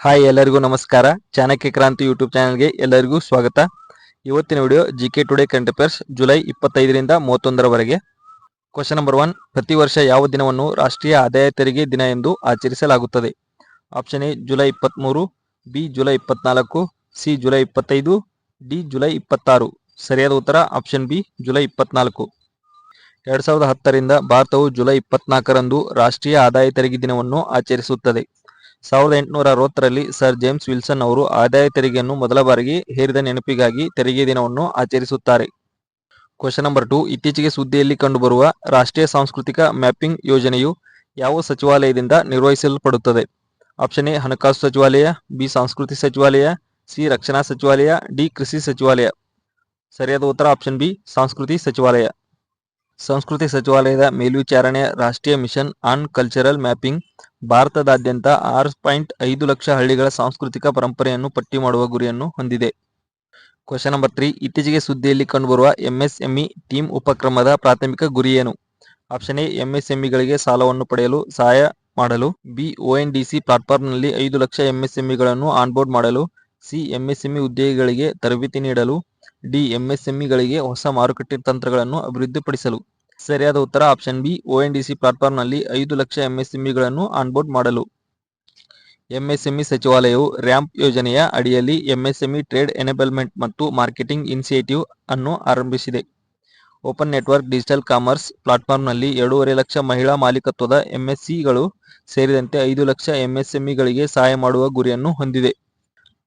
Hi ಎಲ್ಲರಿಗೂ ನಮಸ್ಕಾರ. ಚಾಣಕ್ಯ ಕ್ರಾಂತಿ ಯೂಟ್ಯೂಬ್ ಚಾನಲ್ಗೆ ಎಲ್ಲರಿಗೂ ಸ್ವಾಗತ. ಇವತ್ತಿನ video GK today current affairs July 25ರಿಂದ 31ರವರೆಗೆ. ಕ್ವಶನ್ ನಂಬರ್ 1, ಪ್ರತಿ ವರ್ಷ ಯಾವ ದಿನವನ್ನು ರಾಷ್ಟ್ರೀಯ ಆದಾಯ ತೆರಿಗೆ ದಿನ ಎಂದು ಆಚರಿಸಲಾಗುತ್ತದೆ? Option A July 23, B July 24, C July 25, D July 26. ಸರಿಯಾದ ಉತ್ತರ ಆಪ್ಷನ್ ಬಿ ಜುಲೈ 24. 2010ರಿಂದ ಭಾರತವು ಜುಲೈ 24ರಂದು ರಾಷ್ಟ್ರೀಯ ಆದಾಯ ತೆರಿಗೆ ದಿನವನ್ನು ಆಚರಿಸುತ್ತದೆ. 1860ರಲ್ಲಿ ಸರ್ ಜೇಮ್ಸ್ ವಿಲ್ಸನ್ ಅವರು ಆದಾಯ ತೆರಿಗೆಯನ್ನು ಮೊದಲ ಬಾರಿಗೆ ಹೇರಿದ ನೆನಪಿಗಾಗಿ ತೆರಿಗೆ ದಿನವನ್ನು ಆಚರಿಸುತ್ತಾರೆ. ಕ್ವಶನ್ ನಂಬರ್ 2, ಇತ್ತೀಚೆಗೆ ಸುದ್ದಿಯಲ್ಲಿ ಕಂಡುಬರುವ ರಾಷ್ಟ್ರೀಯ ಸಾಂಸ್ಕೃತಿಕ ಮ್ಯಾಪಿಂಗ್ ಯೋಜನೆಯು ಯಾವ ಸಚಿವಾಲಯದಿಂದ ನಿರ್ವಹಿಸಲ್ಪಡುತ್ತದೆ? ಆಪ್ಷನ್ ಎ ಹಣಕಾಸು ಸಚಿವಾಲಯ, ಬಿ ಸಂಸ್ಕೃತಿ ಸಚಿವಾಲಯ, ಸಿ ರಕ್ಷಣಾ ಸಚಿವಾಲಯ, ಡಿ ಕೃಷಿ ಸಚಿವಾಲಯ. ಸರಿಯಾದ ಉತ್ತರ ಆಪ್ಷನ್ ಬಿ ಸಂಸ್ಕೃತಿ ಸಚಿವಾಲಯ. ಸಂಸ್ಕೃತಿ ಸಚಿವಾಲಯದ ಮೇಲ್ವಿಚಾರಣೆಯ ರಾಷ್ಟ್ರೀಯ ಮಿಷನ್ ಆನ್ ಕಲ್ಚರಲ್ ಮ್ಯಾಪಿಂಗ್ ಭಾರತದಾದ್ಯಂತ 6.5 ಲಕ್ಷ ಹಳ್ಳಿಗಳ ಸಾಂಸ್ಕೃತಿಕ ಪರಂಪರೆಯನ್ನು ಪಟ್ಟಿ ಮಾಡುವ ಗುರಿಯನ್ನು ಹೊಂದಿದೆ. ಕ್ವಶನ್ ನಂಬರ್ 3, ಇತ್ತೀಚೆಗೆ ಸುದ್ದಿಯಲ್ಲಿ ಕಂಡುಬರುವ ಎಂಎಸ್ಎಂಇ ಟೀಮ್ ಉಪಕ್ರಮದ ಪ್ರಾಥಮಿಕ ಗುರಿ ಏನು? ಆಪ್ಷನ್ ಎ ಎಂಎಸ್ಎಂಇಗಳಿಗೆ ಸಾಲವನ್ನು ಪಡೆಯಲು ಸಹಾಯ ಮಾಡಲು, ಬಿ ಒಎನ್ಡಿಸಿ ಪ್ಲಾಟ್ಫಾರ್ಮ್ನಲ್ಲಿ 5 ಲಕ್ಷ ಎಂಎಸ್ಎಂಇಗಳನ್ನು ಆನ್ಬೋರ್ಡ್ ಮಾಡಲು, ಸಿ ಎಂಎಸ್ಎಂಇ ಉದ್ಯೋಗಿಗಳಿಗೆ ತರಬೇತಿ ನೀಡಲು, ಡಿ ಎಂಎಸ್ಎಂಇಗಳಿಗೆ ಹೊಸ ಮಾರುಕಟ್ಟೆ ತಂತ್ರಗಳನ್ನು ಅಭಿವೃದ್ಧಿಪಡಿಸಲು. ಸರಿಯಾದ ಉತ್ತರ ಆಪ್ಷನ್ ಬಿ ಒಎನ್ಡಿಸಿ ಪ್ಲಾಟ್ಫಾರ್ಮ್ನಲ್ಲಿ 5 ಲಕ್ಷ ಎಂಎಸ್ಎಂಇಗಳನ್ನು ಆನ್ಬೋರ್ಡ್ ಮಾಡಲು. ಎಂಎಸ್ಎಂಇ ಸಚಿವಾಲಯವು ರ್ಯಾಂಪ್ ಯೋಜನೆಯ ಅಡಿಯಲ್ಲಿ ಎಂಎಸ್ಎಂಇ ಟ್ರೇಡ್ ಎನೇಬಲ್ಮೆಂಟ್ ಮತ್ತು ಮಾರ್ಕೆಟಿಂಗ್ ಇನಿಷಿಯೇಟಿವ್ ಅನ್ನು ಆರಂಭಿಸಿದೆ. ಓಪನ್ ನೆಟ್ವರ್ಕ್ ಡಿಜಿಟಲ್ ಕಾಮರ್ಸ್ ಪ್ಲಾಟ್ಫಾರ್ಮ್ನಲ್ಲಿ 2.5 ಲಕ್ಷ ಮಹಿಳಾ ಮಾಲೀಕತ್ವದ ಎಂಎಸ್ಸಿಗಳು ಸೇರಿದಂತೆ 5 ಲಕ್ಷ ಎಂಎಸ್ಎಂಇಗಳಿಗೆ ಸಹಾಯ ಮಾಡುವ ಗುರಿಯನ್ನು ಹೊಂದಿದೆ.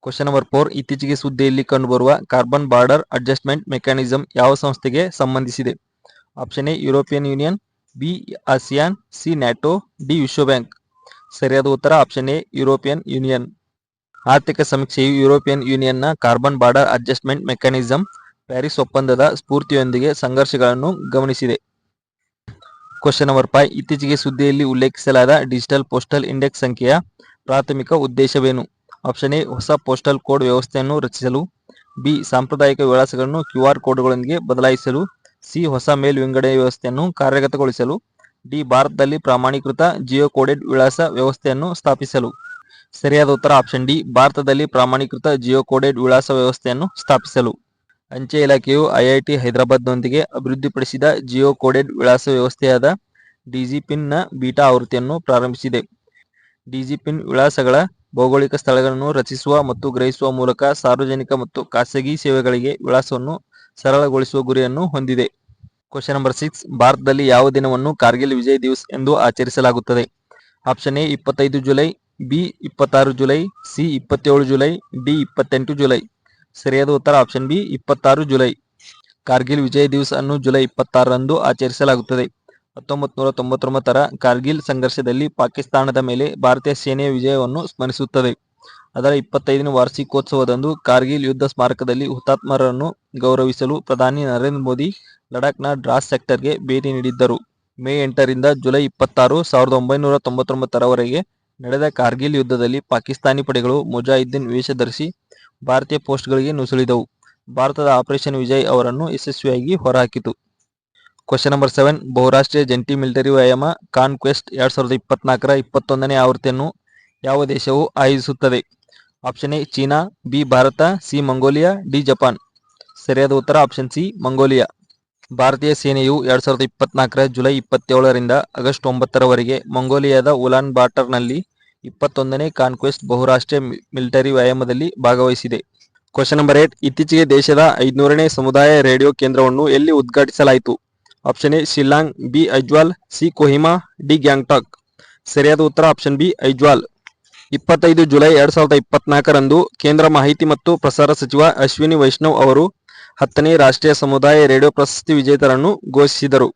ಕ್ವಶನ್ ನಂಬರ್ 4, ಇತ್ತೀಚೆಗೆ ಸುದ್ದಿಯಲ್ಲಿ ಕಂಡುಬರುವ ಕಾರ್ಬನ್ ಬಾರ್ಡರ್ ಅಡ್ಜಸ್ಟ್ಮೆಂಟ್ ಮೆಕ್ಯಾನಿಸಂ ಯಾವ ಸಂಸ್ಥೆಗೆ ಸಂಬಂಧಿಸಿದೆ? Option A European Union, B ASEAN, C NATO, D ವಿಶ್ವ ಬ್ಯಾಂಕ್. ಸರಿಯಾದ ಉತ್ತರ ಆಪ್ಷನ್ ಎ ಯುರೋಪಿಯನ್ ಯೂನಿಯನ್. ಆರ್ಥಿಕ ಸಮೀಕ್ಷೆಯು ಯುರೋಪಿಯನ್ ಯೂನಿಯನ್ನ carbon border adjustment mechanism Paris ಒಪ್ಪಂದದ ಸ್ಫೂರ್ತಿಯೊಂದಿಗೆ ಸಂಘರ್ಷಗಳನ್ನು ಗಮನಿಸಿದೆ. ಕ್ವಶನ್ ನಂಬರ್ 5, ಇತ್ತೀಚೆಗೆ ಸುದ್ದಿಯಲ್ಲಿ ಉಲ್ಲೇಖಿಸಲಾದ ಡಿಜಿಟಲ್ ಪೋಸ್ಟಲ್ ಇಂಡೆಕ್ಸ್ ಸಂಖ್ಯೆಯ ಪ್ರಾಥಮಿಕ ಉದ್ದೇಶವೇನು? ಆಪ್ಷನ್ ಎ ಹೊಸ ಪೋಸ್ಟಲ್ ಕೋಡ್ ವ್ಯವಸ್ಥೆಯನ್ನು ರಚಿಸಲು, ಬಿ ಸಾಂಪ್ರದಾಯಿಕ ವಿಳಾಸಗಳನ್ನು QR ಕೋಡ್ಗಳೊಂದಿಗೆ ಬದಲಾಯಿಸಲು, ಸಿ ಹೊಸ ಮೇಲ್ ವಿಂಗಡಣೆ ವ್ಯವಸ್ಥೆಯನ್ನು ಕಾರ್ಯಗತಗೊಳಿಸಲು, ಡಿ ಭಾರತದಲ್ಲಿ ಪ್ರಮಾಣೀಕೃತ ಜಿಯೋ ಕೋಡೆಡ್ ವಿಳಾಸ ವ್ಯವಸ್ಥೆಯನ್ನು ಸ್ಥಾಪಿಸಲು. ಸರಿಯಾದ ಉತ್ತರ ಆಪ್ಷನ್ ಡಿ ಭಾರತದಲ್ಲಿ ಪ್ರಮಾಣೀಕೃತ ಜಿಯೋ ಕೋಡೆಡ್ ವಿಳಾಸ ವ್ಯವಸ್ಥೆಯನ್ನು ಸ್ಥಾಪಿಸಲು. ಅಂಚೆ ಇಲಾಖೆಯು ಐಐಟಿ ಹೈದರಾಬಾದ್ನೊಂದಿಗೆ ಅಭಿವೃದ್ಧಿಪಡಿಸಿದ ಜಿಯೋ ಕೋಡೆಡ್ ವಿಳಾಸ ವ್ಯವಸ್ಥೆಯಾದ ಡಿಜಿಪಿನ್ ನ ಬೀಟಾ ಆವೃತ್ತಿಯನ್ನು ಪ್ರಾರಂಭಿಸಿದೆ. ಡಿಜಿಪಿನ್ ವಿಳಾಸಗಳ ಭೌಗೋಳಿಕ ಸ್ಥಳಗಳನ್ನು ರಚಿಸುವ ಮತ್ತು ಗ್ರಹಿಸುವ ಮೂಲಕ ಸಾರ್ವಜನಿಕ ಮತ್ತು ಖಾಸಗಿ ಸೇವೆಗಳಿಗೆ ವಿಳಾಸವನ್ನು ಸರಳಗೊಳಿಸುವ ಗುರಿಯನ್ನು ಹೊಂದಿದೆ. ಕ್ವಶನ್ ನಂಬರ್ 6, ಭಾರತದಲ್ಲಿ ಯಾವ ದಿನವನ್ನು ಕಾರ್ಗಿಲ್ ವಿಜಯ್ ದಿವಸ್ ಎಂದು ಆಚರಿಸಲಾಗುತ್ತದೆ? Option A 25 July, B 26 July, C 27 July, D 28 July. ಸರಿಯಾದ ಉತ್ತರ option B 26 July. Kargil Vijay Diwas ಅನ್ನು ಜುಲೈ 26ರಂದು ಆಚರಿಸಲಾಗುತ್ತದೆ. 1999ರ ಕಾರ್ಗಿಲ್ ಸಂಘರ್ಷದಲ್ಲಿ ಪಾಕಿಸ್ತಾನದ ಮೇಲೆ ಭಾರತೀಯ ಸೇನೆಯ ವಿಜಯವನ್ನು ಸ್ಮರಿಸುತ್ತದೆ. ಅದರ 25ನೇ ವಾರ್ಷಿಕೋತ್ಸವದಂದು ಕಾರ್ಗಿಲ್ ಯುದ್ಧ ಸ್ಮಾರಕದಲ್ಲಿ ಹುತಾತ್ಮರನ್ನು ಗೌರವಿಸಲು ಪ್ರಧಾನಿ ನರೇಂದ್ರ ಮೋದಿ ಲಡಾಖ್ನ ಡ್ರಾಸ್ ಸೆಕ್ಟರ್ಗೆ ಭೇಟಿ ನೀಡಿದ್ದರು. ಮೇ 8ರಿಂದ ಜುಲೈ 26, 1999ರವರೆಗೆ ನಡೆದ ಕಾರ್ಗಿಲ್ ಯುದ್ಧದಲ್ಲಿ ಪಾಕಿಸ್ತಾನಿ ಪಡೆಗಳು ಮುಜಾಹಿದ್ದೀನ್ ವೇಷ ಧರಿಸಿ ಭಾರತೀಯ ಪೋಸ್ಟ್ಗಳಿಗೆ ನುಸುಳಿದವು. ಭಾರತದ ಆಪರೇಷನ್ ವಿಜಯ್ ಅವರನ್ನು ಯಶಸ್ವಿಯಾಗಿ ಹೊರಹಾಕಿತು. ಕ್ವಶನ್ ನಂಬರ್ 7, ಬಹುರಾಷ್ಟ್ರೀಯ ಜಂಟಿ ಮಿಲಿಟರಿ ವ್ಯಾಯಾಮ ಕಾನ್ಕ್ವೆಸ್ಟ್ 2024ರ 21ನೇ ಆವೃತ್ತಿಯನ್ನು ಯಾವ ದೇಶವು ಆಯೋಜಿಸುತ್ತದೆ? Option A China, B Bharat, C Mongolia, D Japan. ಸರಿಯಾದ ಉತ್ತರ ಆಪ್ಷನ್ ಸಿ ಮಂಗೋಲಿಯಾ. ಭಾರತೀಯ ಸೇನೆಯು 2024ರ ಜುಲೈ 27ರಿಂದ ಆಗಸ್ಟ್ 9ರವರೆಗೆ ಮಂಗೋಲಿಯಾದ ಉಲಾನ್ ಬಾಟರ್ನಲ್ಲಿ 21ನೇ ಕಾನ್ಕ್ವೆಸ್ಟ್ ಬಹುರಾಷ್ಟ್ರೀಯ ಮಿಲಿಟರಿ ವ್ಯಾಯಾಮದಲ್ಲಿ ಭಾಗವಹಿಸಿದೆ. ಕ್ವಶನ್ ನಂಬರ್ 8, ಇತ್ತೀಚೆಗೆ ದೇಶದ 500ನೇ ಸಮುದಾಯ ರೇಡಿಯೋ ಕೇಂದ್ರವನ್ನು ಎಲ್ಲಿ ಉದ್ಘಾಟಿಸಲಾಯಿತು? Option A Shillong, B Aizawl, C Kohima, D Gangtok. ಸರಿಯಾದ ಉತ್ತರ ಆಪ್ಷನ್ ಬಿ ಐಜ್ವಾಲ್. 25 ಜುಲೈ 2024ರಂದು ಕೇಂದ್ರ ಮಾಹಿತಿ ಮತ್ತು ಪ್ರಸಾರ ಸಚಿವ ಅಶ್ವಿನಿ ವೈಷ್ಣವ್ ಅವರು 10ನೇ ರಾಷ್ಟ್ರೀಯ ಸಮುದಾಯ ರೇಡಿಯೋ ಪ್ರಶಸ್ತಿ ವಿಜೇತರನ್ನು ಘೋಷಿಸಿದರು.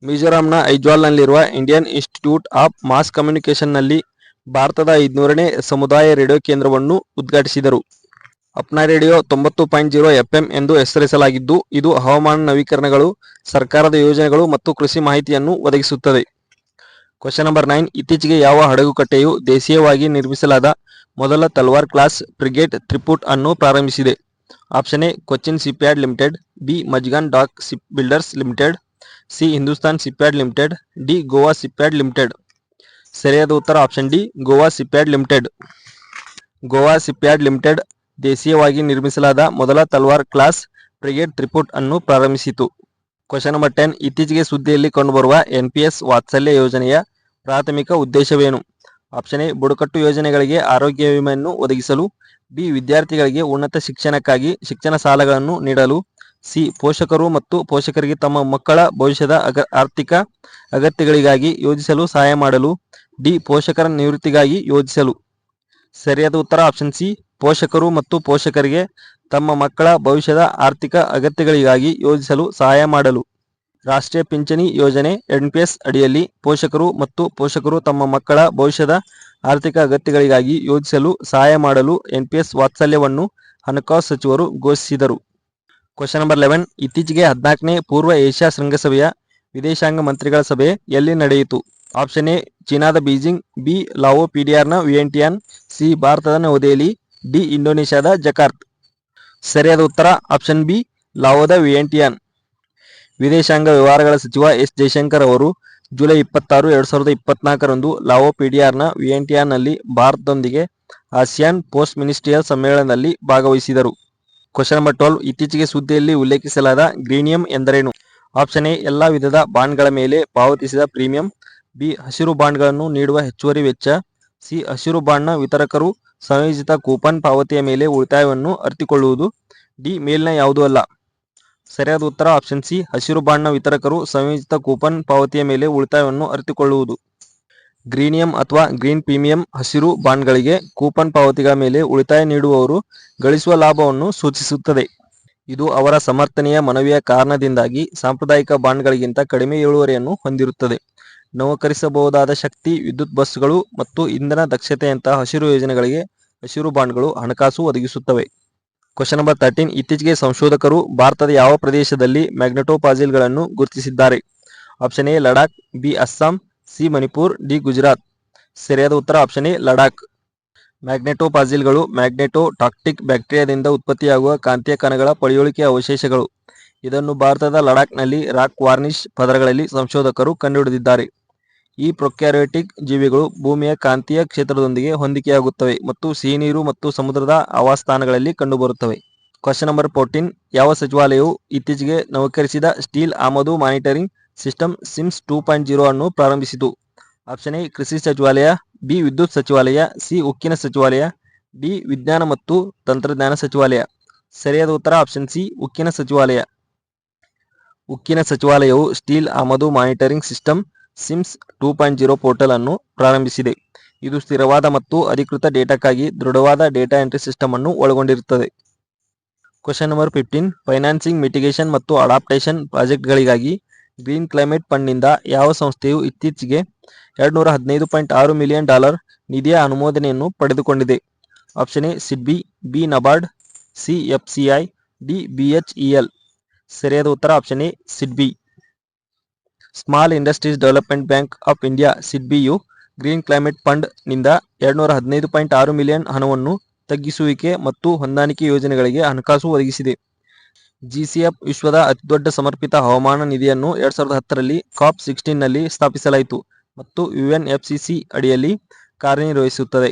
ಮಿಜೋರಾಂನ ಐಜ್ವಾಲ್ನಲ್ಲಿರುವ ಇಂಡಿಯನ್ ಇನ್ಸ್ಟಿಟ್ಯೂಟ್ ಆಫ್ ಮಾಸ್ ಕಮ್ಯುನಿಕೇಷನ್ನಲ್ಲಿ ಭಾರತದ 500ನೇ ಸಮುದಾಯ ರೇಡಿಯೋ ಕೇಂದ್ರವನ್ನು ಉದ್ಘಾಟಿಸಿದರು. ಅಪ್ನಾ ರೇಡಿಯೋ 90.0 FM ಎಂದು ಹೆಸರಿಸಲಾಗಿದ್ದು, ಇದು ಹವಾಮಾನ ನವೀಕರಣಗಳು, ಸರ್ಕಾರದ ಯೋಜನೆಗಳು ಮತ್ತು ಕೃಷಿ ಮಾಹಿತಿಯನ್ನು ಒದಗಿಸುತ್ತದೆ. ಕ್ವಶನ್ ನಂಬರ್ 9, ಇತ್ತೀಚೆಗೆ ಯಾವ ಹಡಗುಕಟ್ಟೆಯು ದೇಶೀಯವಾಗಿ ನಿರ್ಮಿಸಲಾದ ಮೊದಲ ತಲ್ವಾರ್ ಕ್ಲಾಸ್ ಫ್ರಿಗೇಟ್ ತ್ರಿಪುಟ್ ಅನ್ನು ಪ್ರಾರಂಭಿಸಿದೆ? Option A Cochin shipyard limited, B Mazagon dock ship builders limited, C Hindustan shipyard limited, D Goa shipyard limited. ಸರಿಯಾದ ಉತ್ತರ option D Goa shipyard limited. Goa shipyard limited ದೇಶೀಯವಾಗಿ ನಿರ್ಮಿಸಲಾದ ಮೊದಲ ತಲ್ವಾರ್ ಕ್ಲಾಸ್ ಫ್ರಿಗೇಟ್ ತ್ರಿಪುಟ್ ಅನ್ನು ಪ್ರಾರಂಭಿಸಿತು. ಕ್ವಶನ್ ನಂಬರ್ 10 ಇತ್ತೀಚೆಗೆ ಸುದ್ದಿಯಲ್ಲಿ ಕಂಡುಬರುವ NPS ವಾತ್ಸಲ್ಯ ಯೋಜನೆಯ ಪ್ರಾಥಮಿಕ ಉದ್ದೇಶವೇನು? ಆಪ್ಷನ್ ಎ ಬುಡಕಟ್ಟು ಯೋಜನೆಗಳಿಗೆ ಆರೋಗ್ಯ ವಿಮೆಯನ್ನು ಒದಗಿಸಲು, ಬಿ ವಿದ್ಯಾರ್ಥಿಗಳಿಗೆ ಉನ್ನತ ಶಿಕ್ಷಣಕ್ಕಾಗಿ ಶಿಕ್ಷಣ ಸಾಲಗಳನ್ನು ನೀಡಲು, ಸಿ ಪೋಷಕರು ಮತ್ತು ಪೋಷಕರಿಗೆ ತಮ್ಮ ಮಕ್ಕಳ ಭವಿಷ್ಯದ ಆರ್ಥಿಕ ಅಗತ್ಯಗಳಿಗಾಗಿ ಯೋಜಿಸಲು ಸಹಾಯ ಮಾಡಲು, ಡಿ ಪೋಷಕರ ನಿವೃತ್ತಿಗಾಗಿ ಯೋಜಿಸಲು. ಸರಿಯಾದ ಉತ್ತರ ಆಪ್ಷನ್ ಸಿ ಪೋಷಕರು ಮತ್ತು ಪೋಷಕರಿಗೆ ತಮ್ಮ ಮಕ್ಕಳ ಭವಿಷ್ಯದ ಆರ್ಥಿಕ ಅಗತ್ಯಗಳಿಗಾಗಿ ಯೋಜಿಸಲು ಸಹಾಯ ಮಾಡಲು. ರಾಷ್ಟ್ರೀಯ ಪಿಂಚಣಿ ಯೋಜನೆ NPS ಅಡಿಯಲ್ಲಿ ಪೋಷಕರು ಮತ್ತು ಪೋಷಕರು ತಮ್ಮ ಮಕ್ಕಳ ಭವಿಷ್ಯದ ಆರ್ಥಿಕ ಅಗತ್ಯಗಳಿಗಾಗಿ ಯೋಜಿಸಲು ಸಹಾಯ ಮಾಡಲು NPS ವಾತ್ಸಲ್ಯವನ್ನು ಹಣಕಾಸು ಸಚಿವರು ಘೋಷಿಸಿದರು. ಕ್ವಶನ್ ನಂಬರ್ 11 ಇತ್ತೀಚೆಗೆ 14ನೇ ಪೂರ್ವ ಏಷ್ಯಾ ಶೃಂಗಸಭೆಯ ವಿದೇಶಾಂಗ ಮಂತ್ರಿಗಳ ಸಭೆ ಎಲ್ಲಿ ನಡೆಯಿತು? ಆಪ್ಷನ್ ಎ ಚೀನಾದ ಬೀಜಿಂಗ್, ಬಿ ಲಾವೋ PDRನ ವಿಯೆಂಟಿಯಾನ್, ಸಿ ಭಾರತದ ನವದೆಹಲಿ, ಡಿ ಇಂಡೋನೇಷ್ಯಾದ ಜಕಾರ್ತ್. ಸರಿಯಾದ ಉತ್ತರ ಆಪ್ಷನ್ ಬಿ ಲಾವೋದ ವಿಯೆಂಟಿಯಾನ್. ವಿದೇಶಾಂಗ ವ್ಯವಹಾರಗಳ ಸಚಿವ ಎಸ್ ಜಯಶಂಕರ್ ಅವರು ಜುಲೈ 26, 2024ರಂದು ಲಾವೋ PDRನ ವಿಯೆಂಟಿಯಾನ್ನಲ್ಲಿ ಭಾರತದೊಂದಿಗೆ ಆಸಿಯಾನ್ ಪೋಸ್ಟ್ ಮಿನಿಸ್ಟ್ರಿಯಲ್ ಸಮ್ಮೇಳನದಲ್ಲಿ ಭಾಗವಹಿಸಿದರು. ಕ್ವಶನ್ ನಂಬರ್ 12 ಇತ್ತೀಚೆಗೆ ಸುದ್ದಿಯಲ್ಲಿ ಉಲ್ಲೇಖಿಸಲಾದ ಗ್ರೀನಿಯಂ ಎಂದರೇನು? ಆಪ್ಷನ್ ಎ ಎಲ್ಲಾ ವಿಧದ ಬಾಂಡ್ಗಳ ಮೇಲೆ ಪಾವತಿಸಿದ ಪ್ರೀಮಿಯಂ, ಬಿ ಹಸಿರು ಬಾಂಡ್ಗಳನ್ನು ನೀಡುವ ಹೆಚ್ಚುವರಿ ವೆಚ್ಚ, ಸಿ ಹಸಿರು ಬಾಂಡ್ನ ವಿತರಕರು ಸಂಯೋಜಿತ ಕೂಪನ್ ಪಾವತಿಯ ಮೇಲೆ ಉಳಿತಾಯವನ್ನು ಅರಿತುಕೊಳ್ಳುವುದು, ಡಿ ಮೇಲಿನ ಯಾವುದೂ ಅಲ್ಲ. ಸರಿಯಾದ ಉತ್ತರ ಆಪ್ಷನ್ ಸಿ ಹಸಿರು ಬಾಂಡ್ನ ವಿತರಕರು ಸಂಯೋಜಿತ ಕೂಪನ್ ಪಾವತಿಯ ಮೇಲೆ ಉಳಿತಾಯವನ್ನು ಅರಿತುಕೊಳ್ಳುವುದು. ಗ್ರೀನಿಯಂ ಅಥವಾ ಗ್ರೀನ್ ಪ್ರೀಮಿಯಂ ಹಸಿರು ಬಾಂಡ್ಗಳಿಗೆ ಕೂಪನ್ ಪಾವತಿಗಳ ಮೇಲೆ ಉಳಿತಾಯ ನೀಡುವವರು ಗಳಿಸುವ ಲಾಭವನ್ನು ಸೂಚಿಸುತ್ತದೆ. ಇದು ಅವರ ಸಮರ್ಥನೀಯ ಮನವಿಯ ಕಾರಣದಿಂದಾಗಿ ಸಾಂಪ್ರದಾಯಿಕ ಬಾಂಡ್ಗಳಿಗಿಂತ ಕಡಿಮೆ ಇಳುವರಿಯನ್ನು ಹೊಂದಿರುತ್ತದೆ. ನವೀಕರಿಸಬಹುದಾದ ಶಕ್ತಿ, ವಿದ್ಯುತ್ ಬಸ್ಗಳು ಮತ್ತು ಇಂಧನ ದಕ್ಷತೆಯಂತಹ ಹಸಿರು ಯೋಜನೆಗಳಿಗೆ ಹಸಿರು ಬಾಂಡ್ಗಳು ಹಣಕಾಸು ಒದಗಿಸುತ್ತವೆ. ಕ್ವಶನ್ ನಂಬರ್ 13 ಇತ್ತೀಚೆಗೆ ಸಂಶೋಧಕರು ಭಾರತದ ಯಾವ ಪ್ರದೇಶದಲ್ಲಿ ಮ್ಯಾಗ್ನೆಟೋಪಾಸಿಲ್ಗಳನ್ನು ಗುರುತಿಸಿದ್ದಾರೆ? Option A Ladakh, B Assam, C Manipur, D Gujarat. ಸರಿಯಾದ ಉತ್ತರ ಆಪ್ಷನ್ ಎ ಲಡಾಖ್. ಮ್ಯಾಗ್ನೆಟೋಪಾಸಿಲ್ಗಳು ಮ್ಯಾಗ್ನೆಟೋಟಾಕ್ಟಿಕ್ ಬ್ಯಾಕ್ಟೀರಿಯಾದಿಂದ ಉತ್ಪತ್ತಿಯಾಗುವ ಕಾಂತೀಯ ಕಣಗಳ ಪಳೆಯುಳಿಕೆಯ ಅವಶೇಷಗಳು. ಇದನ್ನು ಭಾರತದ ಲಡಾಖ್ನಲ್ಲಿ ರಾಕ್ ವಾರ್ನಿಷ್ ಪದರಗಳಲ್ಲಿ ಸಂಶೋಧಕರು ಕಂಡುಹಿಡಿದಿದ್ದಾರೆ. ಈ ಪ್ರೊಕ್ಯಾರಿಯೋಟಿಕ್ ಜೀವಿಗಳು ಭೂಮಿಯ ಕಾಂತೀಯ ಕ್ಷೇತ್ರದೊಂದಿಗೆ ಹೊಂದಿಕೆಯಾಗುತ್ತವೆ ಮತ್ತು ಸಿಹಿನೀರು ಮತ್ತು ಸಮುದ್ರದ ಆವಾಸಸ್ಥಾನಗಳಲ್ಲಿ ಕಂಡುಬರುತ್ತವೆ. ಕ್ವಶನ್ ನಂಬರ್ 14 ಯಾವ ಸಚಿವಾಲಯವು ಇತ್ತೀಚೆಗೆ ನವೀಕರಿಸಿದ ಸ್ಟೀಲ್ ಆಮದು ಮಾನಿಟರಿಂಗ್ ಸಿಸ್ಟಮ್ ಸಿಮ್ಸ್ 2.0 ಅನ್ನು ಪ್ರಾರಂಭಿಸಿತು? ಆಪ್ಷನ್ ಎ ಕೃಷಿ ಸಚಿವಾಲಯ, ಬಿ ವಿದ್ಯುತ್ ಸಚಿವಾಲಯ, ಸಿ ಉಕ್ಕಿನ ಸಚಿವಾಲಯ, ಡಿ ವಿಜ್ಞಾನ ಮತ್ತು ತಂತ್ರಜ್ಞಾನ ಸಚಿವಾಲಯ. ಸರಿಯಾದ ಉತ್ತರ ಆಪ್ಷನ್ ಸಿ ಉಕ್ಕಿನ ಸಚಿವಾಲಯ. ಉಕ್ಕಿನ ಸಚಿವಾಲಯವು ಸ್ಟೀಲ್ ಆಮದು ಮಾನಿಟರಿಂಗ್ ಸಿಸ್ಟಮ್ ಸಿಮ್ಸ್ 2.0 ಪೋರ್ಟಲ್ ಅನ್ನು ಪ್ರಾರಂಭಿಸಿದೆ. ಇದು ಸ್ಥಿರವಾದ ಮತ್ತು ಅಧಿಕೃತ ಡೇಟಾಕ್ಕಾಗಿ ದೃಢವಾದ ಡೇಟಾ ಎಂಟ್ರಿ ಸಿಸ್ಟಮ್ ಅನ್ನು ಒಳಗೊಂಡಿರುತ್ತದೆ. ಕ್ವಶನ್ ನಂಬರ್ 15 ಫೈನಾನ್ಸಿಂಗ್ ಮಿಟಿಗೇಷನ್ ಮತ್ತು ಅಡಾಪ್ಟೇಷನ್ ಪ್ರಾಜೆಕ್ಟ್ಗಳಿಗಾಗಿ ಗ್ರೀನ್ ಕ್ಲೈಮೇಟ್ ಫಂಡ್ನಿಂದ ಯಾವ ಸಂಸ್ಥೆಯು ಇತ್ತೀಚೆಗೆ $215.6 ಮಿಲಿಯನ್ ನಿಧಿಯ ಅನುಮೋದನೆಯನ್ನು ಪಡೆದುಕೊಂಡಿದೆ? Option A SIDBI, B NABARD, C FCI, D BHEL. ಸರಿಯಾದ ಉತ್ತರ option A SIDBI. Small industries development bank of India ಸಿಡ್ಬಿಯು ಗ್ರೀನ್ ಕ್ಲೈಮೇಟ್ ಫಂಡ್ ನಿಂದ $215.6 ಮಿಲಿಯನ್ ಹಣವನ್ನು ತಗ್ಗಿಸುವಿಕೆ ಮತ್ತು ಹೊಂದಾಣಿಕೆ ಯೋಜನೆಗಳಿಗೆ ಹಣಕಾಸು ಒದಗಿಸಿದೆ. GCF ವಿಶ್ವದ ಅತಿದೊಡ್ಡ ಸಮರ್ಪಿತ ಹವಾಮಾನ ನಿಧಿಯನ್ನು 2010ರಲ್ಲಿ COP16ನಲ್ಲಿ ಸ್ಥಾಪಿಸಲಾಯಿತು ಮತ್ತು UNFCCC ಅಡಿಯಲ್ಲಿ ಕಾರ್ಯನಿರ್ವಹಿಸುತ್ತದೆ.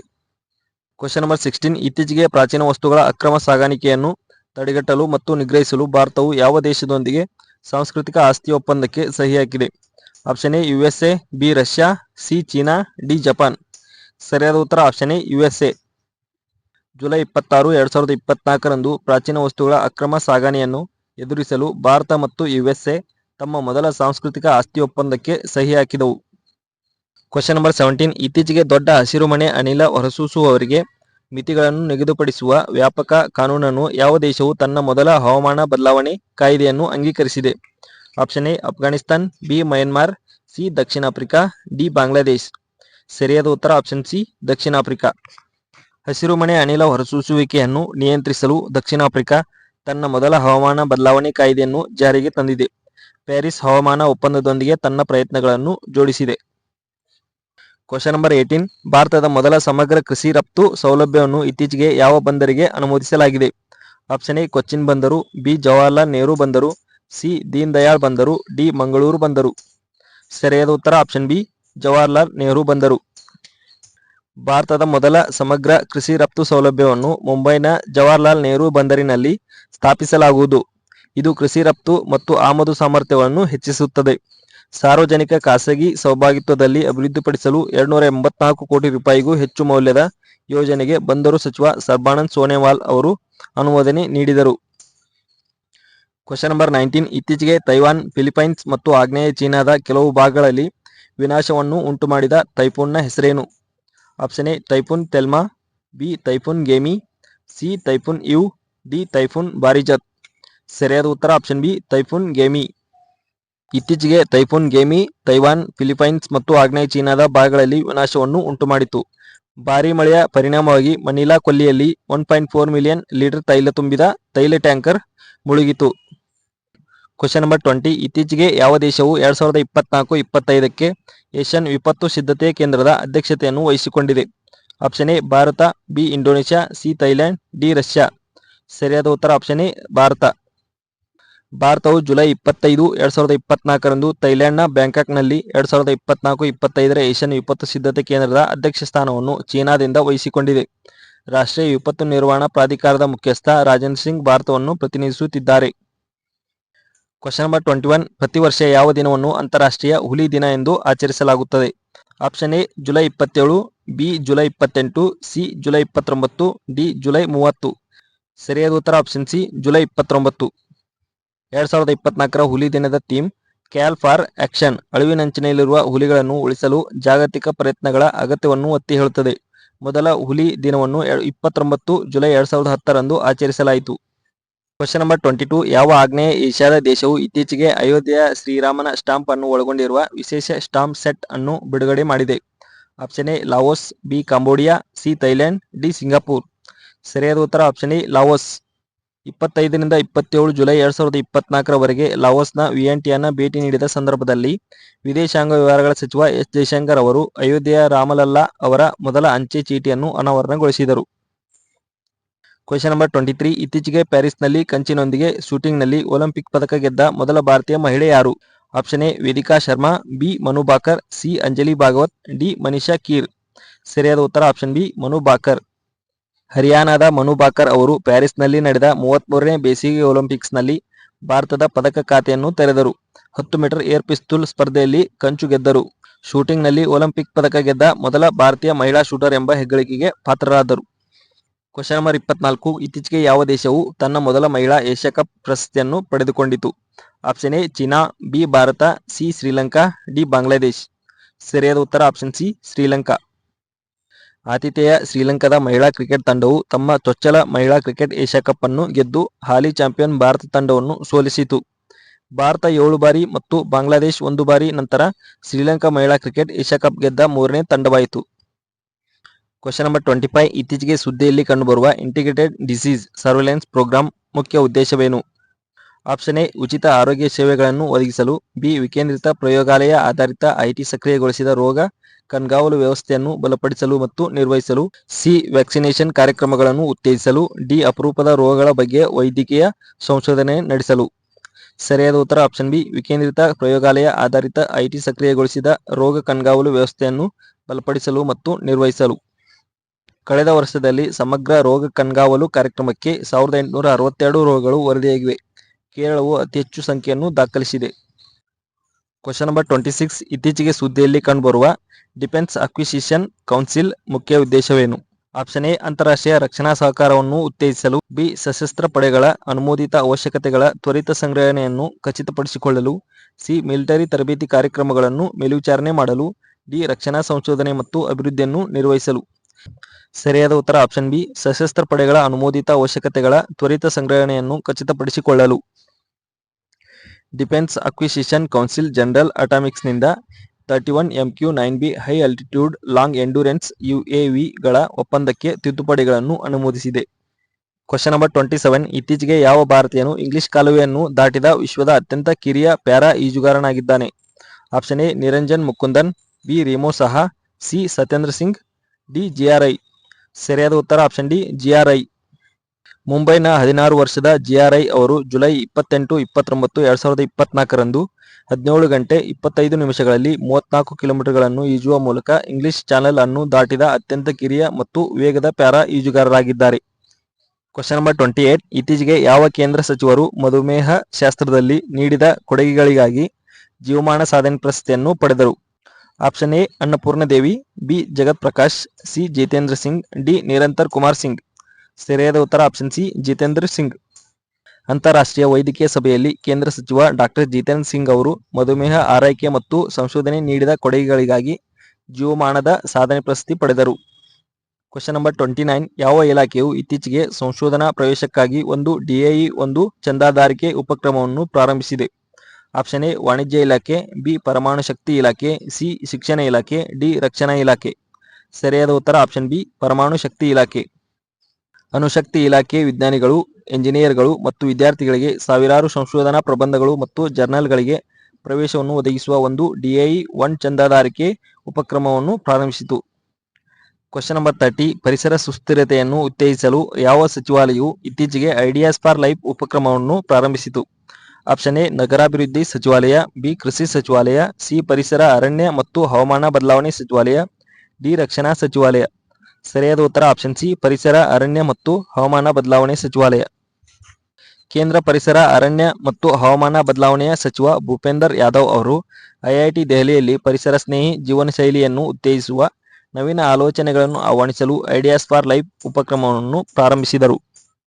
ಕ್ವಶನ್ ನಂಬರ್ 16 ಇತ್ತೀಚೆಗೆ ಪ್ರಾಚೀನ ವಸ್ತುಗಳ ಅಕ್ರಮ ಸಾಗಾಣಿಕೆಯನ್ನು ತಡೆಗಟ್ಟಲು ಮತ್ತು ನಿಗ್ರಹಿಸಲು ಭಾರತವು ಯಾವ ದೇಶದೊಂದಿಗೆ ಸಾಂಸ್ಕೃತಿಕ ಆಸ್ತಿ ಒಪ್ಪಂದಕ್ಕೆ ಸಹಿ ಹಾಕಿದೆ? Option A USA, B Russia, C China, D Japan. ಸರಿಯಾದ ಉತ್ತರ ಆಪ್ಷನ್ ಎ USA. ಜುಲೈ 26, 2024ರಂದು ಪ್ರಾಚೀನ ವಸ್ತುಗಳ ಅಕ್ರಮ ಸಾಗಣೆಯನ್ನು ಎದುರಿಸಲು ಭಾರತ ಮತ್ತು USA ತಮ್ಮ ಮೊದಲ ಸಾಂಸ್ಕೃತಿಕ ಆಸ್ತಿ ಒಪ್ಪಂದಕ್ಕೆ ಸಹಿ ಹಾಕಿದವು. ಕ್ವಶನ್ ನಂಬರ್ 17 ಇತ್ತೀಚೆಗೆ ದೊಡ್ಡ ಹಸಿರುಮನೆ ಅನಿಲ ಹೊರಸೂಸುವವರಿಗೆ ಮಿತಿಗಳನ್ನು ನಿಗದಿಪಡಿಸುವ ವ್ಯಾಪಕ ಕಾನೂನನ್ನು ಯಾವ ದೇಶವು ತನ್ನ ಮೊದಲ ಹವಾಮಾನ ಬದಲಾವಣೆ ಕಾಯ್ದೆಯನ್ನು ಅಂಗೀಕರಿಸಿದೆ? Option A Afghanistan, B Myanmar, C Dakshina Africa, D Bangladesh. ಸರಿಯಾದ ಉತ್ತರ ಆಪ್ಷನ್ ಸಿ ದಕ್ಷಿಣ ಆಫ್ರಿಕಾ. ಹಸಿರುಮನೆ ಅನಿಲ ಹೊರಸೂಸುವಿಕೆಯನ್ನು ನಿಯಂತ್ರಿಸಲು ದಕ್ಷಿಣ ಆಫ್ರಿಕಾ ತನ್ನ ಮೊದಲ ಹವಾಮಾನ ಬದಲಾವಣೆ ಕಾಯ್ದೆಯನ್ನು ಜಾರಿಗೆ ತಂದಿದೆ. ಪ್ಯಾರಿಸ್ ಹವಾಮಾನ ಒಪ್ಪಂದದೊಂದಿಗೆ ತನ್ನ ಪ್ರಯತ್ನಗಳನ್ನು ಜೋಡಿಸಿದೆ. ಕ್ವಶನ್ ನಂಬರ್ 18 ಭಾರತದ ಮೊದಲ ಸಮಗ್ರ ಕೃಷಿ ರಫ್ತು ಸೌಲಭ್ಯವನ್ನು ಇತ್ತೀಚೆಗೆ ಯಾವ ಬಂದರಿಗೆ ಅನುಮೋದಿಸಲಾಗಿದೆ? ಆಪ್ಷನ್ ಎ ಕೊಚ್ಚಿನ್ ಬಂದರು, ಬಿ ಜವಾಹರ್ಲಾಲ್ ನೆಹರು ಬಂದರು, ಸಿ ದೀನ್ ದಯಾಳ್ ಬಂದರು, ಡಿ ಮಂಗಳೂರು ಬಂದರು. ಸರಿಯಾದ ಉತ್ತರ ಆಪ್ಷನ್ ಬಿ ಜವಾಹರ್ಲಾಲ್ ನೆಹರು ಬಂದರು. ಭಾರತದ ಮೊದಲ ಸಮಗ್ರ ಕೃಷಿ ರಫ್ತು ಸೌಲಭ್ಯವನ್ನು ಮುಂಬೈನ ಜವಾಹರ್ಲಾಲ್ ನೆಹರು ಬಂದರಿನಲ್ಲಿ ಸ್ಥಾಪಿಸಲಾಗುವುದು. ಇದು ಕೃಷಿ ರಫ್ತು ಮತ್ತು ಆಮದು ಸಾಮರ್ಥ್ಯವನ್ನು ಹೆಚ್ಚಿಸುತ್ತದೆ. ಸಾರ್ವಜನಿಕ ಖಾಸಗಿ ಸಹಭಾಗಿತ್ವದಲ್ಲಿ ಅಭಿವೃದ್ಧಿಪಡಿಸಲು 284 ಕೋಟಿ ರೂಪಾಯಿಗೂ ಹೆಚ್ಚು ಮೌಲ್ಯದ ಯೋಜನೆಗೆ ಬಂದರು ಸಚಿವ ಸರ್ಬಾನಂದ್ ಸೋನೋವಾಲ್ ಅವರು ಅನುಮೋದನೆ ನೀಡಿದರು. Question number 19. ಇತ್ತೀಚೆಗೆ ತೈವಾನ್, ಫಿಲಿಪೈನ್ಸ್ ಮತ್ತು ಆಗ್ನೇಯ ಚೀನಾದ ಕೆಲವು ಭಾಗಗಳಲ್ಲಿ ವಿನಾಶವನ್ನು ಉಂಟುಮಾಡಿದ ಟೈಫೂನ್ನ ಹೆಸರೇನು? Option A typhoon Thelma, B typhoon Gaemi, C typhoon Eve, D typhoon Barijat. ಸರಿಯಾದ ಉತ್ತರ ಆಪ್ಷನ್ ಬಿ ಟೈಫೂನ್ ಗೇಮಿ. ಇತ್ತೀಚೆಗೆ ಟೈಫೂನ್ ಗೇಮಿ ತೈವಾನ್, ಫಿಲಿಪೈನ್ಸ್ ಮತ್ತು ಆಗ್ನೇಯ ಚೀನಾದ ಭಾಗಗಳಲ್ಲಿ ವಿನಾಶವನ್ನು ಉಂಟುಮಾಡಿತು. ಭಾರೀ ಮಳೆಯ ಪರಿಣಾಮವಾಗಿ ಮನಿಲಾ ಕೊಲ್ಲಿಯಲ್ಲಿ 1.4 ಮಿಲಿಯನ್ ಲೀಟರ್ ತೈಲ ತುಂಬಿದ ತೈಲ ಟ್ಯಾಂಕರ್ ಮುಳುಗಿತು. Question number 20. ಇತ್ತೀಚೆಗೆ ಯಾವ ದೇಶವು 2024-25ಕ್ಕೆ ಏಷ್ಯನ್ ವಿಪತ್ತು ಸಿದ್ಧತೆ ಕೇಂದ್ರದ ಅಧ್ಯಕ್ಷತೆಯನ್ನು ವಹಿಸಿಕೊಂಡಿದೆ? Option A Bharat, B Indonesia, C Thailand, D Russia. ಸರಿಯಾದ ಉತ್ತರ ಆಪ್ಷನ್ ಎ ಭಾರತ. ಭಾರತವು ಜುಲೈ 25, 2024ರಂದು ಥೈಲ್ಯಾಂಡ್ನ ಬ್ಯಾಂಕಾಕ್ನಲ್ಲಿ 2024-25ರ ಏಷ್ಯನ್ ವಿಪತ್ತು ಸಿದ್ಧತೆ ಕೇಂದ್ರದ ಅಧ್ಯಕ್ಷ ಸ್ಥಾನವನ್ನು ಚೀನಾದಿಂದ ವಹಿಸಿಕೊಂಡಿದೆ. ರಾಷ್ಟ್ರೀಯ ವಿಪತ್ತು ನಿರ್ವಹಣಾ ಪ್ರಾಧಿಕಾರದ ಮುಖ್ಯಸ್ಥ ರಾಜೇಂದ್ರ ಸಿಂಗ್ ಭಾರತವನ್ನು ಪ್ರತಿನಿಧಿಸುತ್ತಿದ್ದಾರೆ. Question number 21. ಪ್ರತಿ ವರ್ಷ ಯಾವ ದಿನವನ್ನು ಅಂತಾರಾಷ್ಟ್ರೀಯ ಹುಲಿ ದಿನ ಎಂದು ಆಚರಿಸಲಾಗುತ್ತದೆ? Option A July 27, B July 28, C July 29, D July 30. ಸರಿಯಾದ ಉತ್ತರ ಆಪ್ಷನ್ ಸಿ ಜುಲೈ 29. 2024ರ ಹುಲಿ ದಿನದ ಥೀಮ್ ಕ್ಯಾಲ್ ಫಾರ್ ಆಕ್ಷನ್ ಅಳಿವಿನಂಚಿನಲ್ಲಿರುವ ಹುಲಿಗಳನ್ನು ಉಳಿಸಲು ಜಾಗತಿಕ ಪ್ರಯತ್ನಗಳ ಅಗತ್ಯವನ್ನು ಒತ್ತಿ ಹೇಳುತ್ತದೆ. ಮೊದಲ ಹುಲಿ ದಿನವನ್ನು 29 ಜುಲೈ 2010ರಂದು ಆಚರಿಸಲಾಯಿತು. Question number 22. ಯಾವ ಆಗ್ನೇಯ ಏಷ್ಯಾದ ದೇಶವು ಇತ್ತೀಚೆಗೆ ಅಯೋಧ್ಯೆಯ ಶ್ರೀರಾಮನ ಸ್ಟಾಂಪ್ ಅನ್ನು ಒಳಗೊಂಡಿರುವ ವಿಶೇಷ ಸ್ಟಾಂಪ್ ಸೆಟ್ ಅನ್ನು ಬಿಡುಗಡೆ ಮಾಡಿದೆ? Option A Laos, B Cambodia, C Thailand, D Singapore. ಸರಿಯಾದ ಉತ್ತರ ಆಪ್ಷನ್ ಎ ಲಾವೋಸ್. 25ರಿಂದ 27 ಜುಲೈ 2024ರವರೆಗೆ ಲಾವೋಸ್ನ ವಿಯೆಂಟಿಯಾನ್ನ ಭೇಟಿ ನೀಡಿದ ಸಂದರ್ಭದಲ್ಲಿ ವಿದೇಶಾಂಗ ವ್ಯವಹಾರಗಳ ಸಚಿವ ಎಸ್ ಜಯಶಂಕರ್ ಅವರು ಅಯೋಧ್ಯೆಯ ರಾಮಲಲ್ಲಾ ಅವರ ಮೊದಲ ಅಂಚೆ ಚೀಟಿಯನ್ನು ಅನಾವರಣಗೊಳಿಸಿದರು. Question number 23. ಇತ್ತೀಚೆಗೆ ಪ್ಯಾರಿಸ್ನಲ್ಲಿ ಕಂಚಿನೊಂದಿಗೆ ಶೂಟಿಂಗ್ನಲ್ಲಿ ಒಲಿಂಪಿಕ್ ಪದಕ ಗೆದ್ದ ಮೊದಲ ಭಾರತೀಯ ಮಹಿಳೆ ಯಾರು? Option A Vedika Sharma, B Manu Bhaker, C Anjali Bhagwat, D Manisha Keer. ಸರಿಯಾದ ಉತ್ತರ ಆಪ್ಷನ್ ಬಿ ಮನು ಬಾಕರ್. ಹರಿಯಾಣದ ಮನು ಬಾಕರ್ ಅವರು ಪ್ಯಾರಿಸ್ನಲ್ಲಿ ನಡೆದ 33ನೇ ಬೇಸಿಗೆ ಒಲಿಂಪಿಕ್ಸ್ನಲ್ಲಿ ಭಾರತದ ಪದಕ ಖಾತೆಯನ್ನು ತೆರೆದರು. 10 ಮೀಟರ್ ಏರ್ ಪಿಸ್ತೂಲ್ ಸ್ಪರ್ಧೆಯಲ್ಲಿ ಕಂಚು ಗೆದ್ದರು. ಶೂಟಿಂಗ್ನಲ್ಲಿ ಒಲಿಂಪಿಕ್ ಪದಕ ಗೆದ್ದ ಮೊದಲ ಭಾರತೀಯ ಮಹಿಳಾ ಶೂಟರ್ ಎಂಬ ಹೆಗ್ಗಳಿಕೆಗೆ ಪಾತ್ರರಾದರು. Question number 24. ಇತ್ತೀಚೆಗೆ ಯಾವ ದೇಶವು ತನ್ನ ಮೊದಲ ಮಹಿಳಾ ಏಷ್ಯಾ ಕಪ್ ಪ್ರಶಸ್ತಿಯನ್ನು ಪಡೆದುಕೊಂಡಿತು? Option A China, B Bharat, C Sri Lanka, D Bangladesh. ಸರಿಯಾದ ಉತ್ತರ ಆಪ್ಷನ್ ಸಿ ಶ್ರೀಲಂಕಾ. ಆತಿಥೇಯ ಶ್ರೀಲಂಕಾದ ಮಹಿಳಾ ಕ್ರಿಕೆಟ್ ತಂಡವು ತಮ್ಮ ಚೊಚ್ಚಲ ಮಹಿಳಾ ಕ್ರಿಕೆಟ್ ಏಷ್ಯಾ ಕಪ್ ಅನ್ನು ಗೆದ್ದು ಹಾಲಿ ಚಾಂಪಿಯನ್ ಭಾರತ ತಂಡವನ್ನು ಸೋಲಿಸಿತು. ಭಾರತ 7 ಬಾರಿ ಮತ್ತು ಬಾಂಗ್ಲಾದೇಶ್ 1 ಬಾರಿ ನಂತರ ಶ್ರೀಲಂಕಾ ಮಹಿಳಾ ಕ್ರಿಕೆಟ್ ಏಷ್ಯಾ ಕಪ್ ಗೆದ್ದ 3ನೇ ತಂಡವಾಯಿತು. Question number 25. ಇತ್ತೀಚೆಗೆ ಸುದ್ದಿಯಲ್ಲಿ ಕಂಡುಬರುವ ಇಂಟಿಗ್ರೇಟೆಡ್ ಡಿಸೀಸ್ ಸರ್ವೆಲೆನ್ಸ್ ಪ್ರೋಗ್ರಾಂ ಮುಖ್ಯ ಉದ್ದೇಶವೇನು? ಆಪ್ಷನ್ ಎ ಉಚಿತ ಆರೋಗ್ಯ ಸೇವೆಗಳನ್ನು ಒದಗಿಸಲು, ಬಿ ವಿಕೇಂದ್ರಿತ ಪ್ರಯೋಗಾಲಯ ಆಧಾರಿತ ಐಟಿ ಸಕ್ರಿಯಗೊಳಿಸಿದ ರೋಗ ಕಣ್ಗಾವಲು ವ್ಯವಸ್ಥೆಯನ್ನು ಬಲಪಡಿಸಲು ಮತ್ತು ನಿರ್ವಹಿಸಲು, ಸಿ ವ್ಯಾಕ್ಸಿನೇಷನ್ ಕಾರ್ಯಕ್ರಮಗಳನ್ನು ಉತ್ತೇಜಿಸಲು, ಡಿ ಅಪರೂಪದ ರೋಗಗಳ ಬಗ್ಗೆ ವೈದ್ಯಕೀಯ ಸಂಶೋಧನೆ ನಡೆಸಲು. ಸರಿಯಾದ ಉತ್ತರ ಆಪ್ಷನ್ ಬಿ ವಿಕೇಂದ್ರಿತ ಪ್ರಯೋಗಾಲಯ ಆಧಾರಿತ ಐಟಿ ಸಕ್ರಿಯಗೊಳಿಸಿದ ರೋಗ ಕಣ್ಗಾವಲು ವ್ಯವಸ್ಥೆಯನ್ನು ಬಲಪಡಿಸಲು ಮತ್ತು ನಿರ್ವಹಿಸಲು. ಕಳೆದ ವರ್ಷದಲ್ಲಿ ಸಮಗ್ರ ರೋಗ ಕಣ್ಗಾವಲು ಕಾರ್ಯಕ್ರಮಕ್ಕೆ 1862 ರೋಗಗಳು ವರದಿಯಾಗಿವೆ. ಕೇರಳವು ಅತಿ ಹೆಚ್ಚು ಸಂಖ್ಯೆಯನ್ನು ದಾಖಲಿಸಿದೆ. Question number 26. ಇತ್ತೀಚೆಗೆ ಸುದ್ದಿಯಲ್ಲಿ ಕಂಡುಬರುವ ಡಿಫೆನ್ಸ್ ಅಕ್ವಿಸಿಷನ್ ಕೌನ್ಸಿಲ್ ಮುಖ್ಯ ಉದ್ದೇಶವೇನು? ಆಪ್ಷನ್ ಎ ಅಂತಾರಾಷ್ಟ್ರೀಯ ರಕ್ಷಣಾ ಸಹಕಾರವನ್ನು ಉತ್ತೇಜಿಸಲು, ಬಿ ಸಶಸ್ತ್ರ ಪಡೆಗಳ ಅನುಮೋದಿತ ಅವಶ್ಯಕತೆಗಳ ತ್ವರಿತ ಸಂಗ್ರಹಣೆಯನ್ನು ಖಚಿತಪಡಿಸಿಕೊಳ್ಳಲು, ಸಿ ಮಿಲಿಟರಿ ತರಬೇತಿ ಕಾರ್ಯಕ್ರಮಗಳನ್ನು ಮೇಲ್ವಿಚಾರಣೆ ಮಾಡಲು, ಡಿ ರಕ್ಷಣಾ ಸಂಶೋಧನೆ ಮತ್ತು ಅಭಿವೃದ್ಧಿಯನ್ನು ನಿರ್ವಹಿಸಲು. ಸರಿಯಾದ ಉತ್ತರ ಆಪ್ಷನ್ ಬಿ ಸಶಸ್ತ್ರ ಪಡೆಗಳ ಅನುಮೋದಿತ ಅವಶ್ಯಕತೆಗಳ ತ್ವರಿತ ಸಂಗ್ರಹಣೆಯನ್ನು ಖಚಿತಪಡಿಸಿಕೊಳ್ಳಲು. ಡಿಫೆನ್ಸ್ ಅಕ್ವಿಸಿಷನ್ ಕೌನ್ಸಿಲ್ ಜನರಲ್ ಅಟಾಮಿಕ್ಸ್ನಿಂದ 31 MQ-9B high altitude long endurance UAVಗಳ ಒಪ್ಪಂದಕ್ಕೆ ತಿದ್ದುಪಡಿಗಳನ್ನು ಅನುಮೋದಿಸಿದೆ. Question number 27. ಇತ್ತೀಚೆಗೆ ಯಾವ ಭಾರತೀಯನು ಇಂಗ್ಲಿಷ್ ಕಾಲುವೆಯನ್ನು ದಾಟಿದ ವಿಶ್ವದ ಅತ್ಯಂತ ಕಿರಿಯ ಪ್ಯಾರಾ ಈಜುಗಾರನಾಗಿದ್ದಾನೆ? Option A Niranjan Mukundan, B Remo Saha, C Satyendra Singh, D GRI. ಸರಿಯಾದ ಉತ್ತರ ಆಪ್ಷನ್ ಡಿ GRI. ಮುಂಬೈನ 16 ವರ್ಷದ ಜಿಆರ್ಐ ಅವರು ಜುಲೈ 28, 29, 2024ರಂದು 17 ಗಂಟೆ 25 ನಿಮಿಷಗಳಲ್ಲಿ 34 ಕಿಲೋಮೀಟರ್ಗಳನ್ನು ಈಜುವ ಮೂಲಕ ಇಂಗ್ಲಿಷ್ ಚಾನೆಲ್ ಅನ್ನು ದಾಟಿದ ಅತ್ಯಂತ ಕಿರಿಯ ಮತ್ತು ವೇಗದ ಪ್ಯಾರಾ ಈಜುಗಾರರಾಗಿದ್ದಾರೆ. Question number 28. ಇತ್ತೀಚೆಗೆ ಯಾವ ಕೇಂದ್ರ ಸಚಿವರು ಮಧುಮೇಹ ಶಾಸ್ತ್ರದಲ್ಲಿ ನೀಡಿದ ಕೊಡುಗೆಗಳಿಗಾಗಿ ಜೀವಮಾನ ಸಾಧನೆ ಪ್ರಶಸ್ತಿಯನ್ನು ಪಡೆದರು? Option A Annapurna Devi, B Jagat Prakash, C Jitendra Singh, D Nirantar Kumar Singh. ಸರಿಯಾದ ಉತ್ತರ ಆಪ್ಷನ್ ಸಿ ಜಿತೇಂದ್ರ ಸಿಂಗ್. ಅಂತಾರಾಷ್ಟ್ರೀಯ ವೈದ್ಯಕೀಯ ಸಭೆಯಲ್ಲಿ ಕೇಂದ್ರ ಸಚಿವ ಡಾಕ್ಟರ್ ಜಿತೇಂದ್ರ ಸಿಂಗ್ ಅವರು ಮಧುಮೇಹ ಆರೈಕೆ ಮತ್ತು ಸಂಶೋಧನೆ ನೀಡಿದ ಕೊಡುಗೆಗಳಿಗಾಗಿ ಜೀವಮಾನದ ಸಾಧನೆ ಪ್ರಶಸ್ತಿ ಪಡೆದರು. Question number 29. ಯಾವ ಇಲಾಖೆಯು ಇತ್ತೀಚೆಗೆ ಸಂಶೋಧನಾ ಪ್ರವೇಶಕ್ಕಾಗಿ ಒಂದು ಡಿಎಇ ಒಂದು ಚಂದಾದಾರಿಕೆ ಉಪಕ್ರಮವನ್ನು ಪ್ರಾರಂಭಿಸಿದೆ? ಆಪ್ಷನ್ ಎ ವಾಣಿಜ್ಯ ಇಲಾಖೆ, ಬಿ ಪರಮಾಣು ಶಕ್ತಿ ಇಲಾಖೆ, ಸಿ ಶಿಕ್ಷಣ ಇಲಾಖೆ, ಡಿ ರಕ್ಷಣಾ ಇಲಾಖೆ. ಸರಿಯಾದ ಉತ್ತರ ಆಪ್ಷನ್ ಬಿ ಪರಮಾಣು ಶಕ್ತಿ ಇಲಾಖೆ. ಅಣುಶಕ್ತಿ ಇಲಾಖೆ ವಿಜ್ಞಾನಿಗಳು, ಎಂಜಿನಿಯರ್ಗಳು ಮತ್ತು ವಿದ್ಯಾರ್ಥಿಗಳಿಗೆ ಸಾವಿರಾರು ಸಂಶೋಧನಾ ಪ್ರಬಂಧಗಳು ಮತ್ತು ಜರ್ನಲ್ಗಳಿಗೆ ಪ್ರವೇಶವನ್ನು ಒದಗಿಸುವ ಒಂದು ಡಿಎಇ ಒನ್ ಚಂದಾದಾರಿಕೆ ಉಪಕ್ರಮವನ್ನು ಪ್ರಾರಂಭಿಸಿತು. Question number 30. ಪರಿಸರ ಸುಸ್ಥಿರತೆಯನ್ನು ಉತ್ತೇಜಿಸಲು ಯಾವ ಸಚಿವಾಲಯವು ಇತ್ತೀಚೆಗೆ ಐಡಿಯಾಸ್ ಫಾರ್ ಲೈಫ್ ಉಪಕ್ರಮವನ್ನು ಪ್ರಾರಂಭಿಸಿತು? ಆಪ್ಷನ್ ಎ ನಗರಾಭಿವೃದ್ಧಿ ಸಚಿವಾಲಯ, ಬಿ ಕೃಷಿ ಸಚಿವಾಲಯ, ಸಿ ಪರಿಸರ ಅರಣ್ಯ ಮತ್ತು ಹವಾಮಾನ ಬದಲಾವಣೆ ಸಚಿವಾಲಯ, ಡಿ ರಕ್ಷಣಾ ಸಚಿವಾಲಯ. ಸರಿಯಾದ ಉತ್ತರ ಆಪ್ಷನ್ ಸಿ ಪರಿಸರ ಅರಣ್ಯ ಮತ್ತು ಹವಾಮಾನ ಬದಲಾವಣೆ ಸಚಿವಾಲಯ. ಕೇಂದ್ರ ಪರಿಸರ ಅರಣ್ಯ ಮತ್ತು ಹವಾಮಾನ ಬದಲಾವಣೆಯ ಸಚಿವ ಭೂಪೇಂದರ್ ಯಾದವ್ ಅವರು ಐಐಟಿ ದೆಹಲಿಯಲ್ಲಿ ಪರಿಸರ ಸ್ನೇಹಿ ಜೀವನ ಶೈಲಿಯನ್ನು ಉತ್ತೇಜಿಸುವ ನವೀನ ಆಲೋಚನೆಗಳನ್ನು ಆಹ್ವಾನಿಸಲು ಐಡಿಯಾಸ್ ಫಾರ್ ಲೈಫ್ ಉಪಕ್ರಮವನ್ನು ಪ್ರಾರಂಭಿಸಿದರು.